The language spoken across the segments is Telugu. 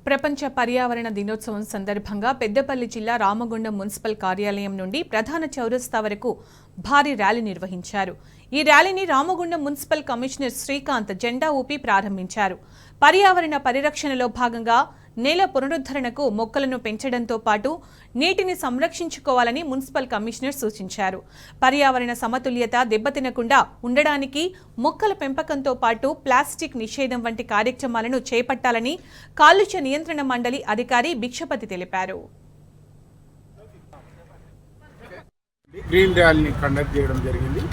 ప్రపంచ పర్యావరణ దినోత్సవం సందర్భంగా పెద్దపల్లి జిల్లా రామగుండం మున్సిపల్ కార్యాలయం నుండి ప్రధాన చౌరస్తా వరకు భారీ ర్యాలీ నిర్వహించారు. ఈ ర్యాలీని రామగుండం మున్సిపల్ కమిషనర్ శ్రీకాంత్ జెండా ఊపి ప్రారంభించారు. పర్యావరణ పరిరక్షణలో భాగంగా నేల పునరుద్ధరణకు మొక్కలను పెంచడంతో పాటు నీటిని సంరక్షించుకోవాలని మున్సిపల్ కమిషనర్ సూచించారు. పర్యావరణ సమతుల్యత దెబ్బతినకుండా ఉండడానికి మొక్కల పెంపకంతో పాటు ప్లాస్టిక్ నిషేధం వంటి కార్యక్రమాలను చేపట్టాలని కాలుష్య నియంత్రణ మండలి అధికారి భిక్షపతి తెలిపారు. గ్రీన్ ర్యాలీని కండక్ట్ చేయడం జరిగింది.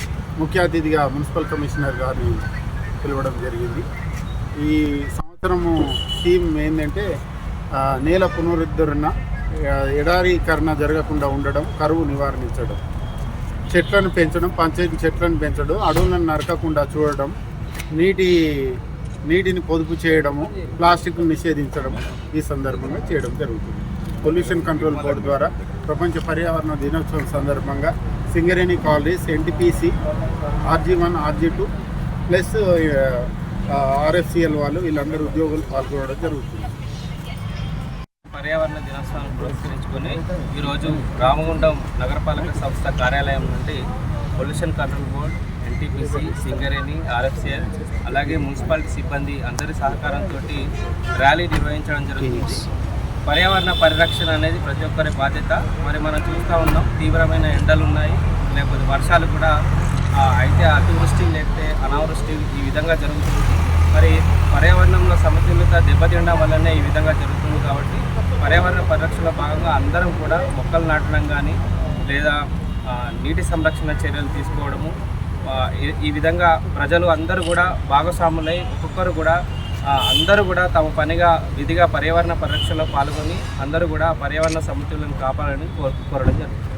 ముఖ్య అతిథిగా మున్సిపల్ కమిషనర్ గారిని పిలవడం జరిగింది. ఈ సంవత్సరము థీమ్ ఏంటంటే నేల పునరుద్ధరణ, ఎడారీకరణ జరగకుండా ఉండడం, కరువు నివారించడం, చెట్లను పెంచడం, పంచాయతీ చెట్లను పెంచడం, అడవులను నరకకుండా చూడడం, నీటిని పొదుపు చేయడము, ప్లాస్టిక్ నిషేధించడం ఈ సందర్భంగా చేయడం జరుగుతుంది. పొల్యూషన్ కంట్రోల్ బోర్డు ద్వారా ప్రపంచ పర్యావరణ దినోత్సవం సందర్భంగా Singareni colonies, NTPC, RG1, RG2 plus RFCL వాళ్ళు వీళ్ళందరూ ఉద్యోగులు పాల్గొనడం జరుగుతుంది. పర్యావరణ దినోత్సవాన్ని పురస్కరించుకొని ఈరోజు రామగుండం నగరపాలక సంస్థ కార్యాలయం నుండి pollution control board, NTPC, Singareni, RFCL అలాగే మున్సిపాలిటీ సిబ్బంది అందరి సహకారంతో ర్యాలీ నిర్వహించడం జరుగుతుంది. పర్యావరణ పరిరక్షణ అనేది ప్రతి ఒక్కరి బాధ్యత. మరి మనం చూస్తూ ఉన్నాం, తీవ్రమైన ఎండలు ఉన్నాయి, లేకపోతే వర్షాలు కూడా అయితే అతివృష్టి లేకపోతే అనావృష్టి ఈ విధంగా జరుగుతుంది. మరి పర్యావరణంలో సమతుల్యత దెబ్బతినడం వల్లనే ఈ విధంగా జరుగుతుంది. కాబట్టి పర్యావరణ పరిరక్షణలో భాగంగా అందరం కూడా మొక్కలు నాటడం కానీ లేదా నీటి సంరక్షణ చర్యలు తీసుకోవడము, ఈ విధంగా ప్రజలు అందరూ కూడా భాగస్వాములై అందరూ కూడా తమ పనిగా విధిగా పర్యావరణ పరిరక్షణలో పాల్గొని అందరూ కూడా పర్యావరణ సమతుల్యతను కాపాడాలని కోరడం జరుగుతుంది.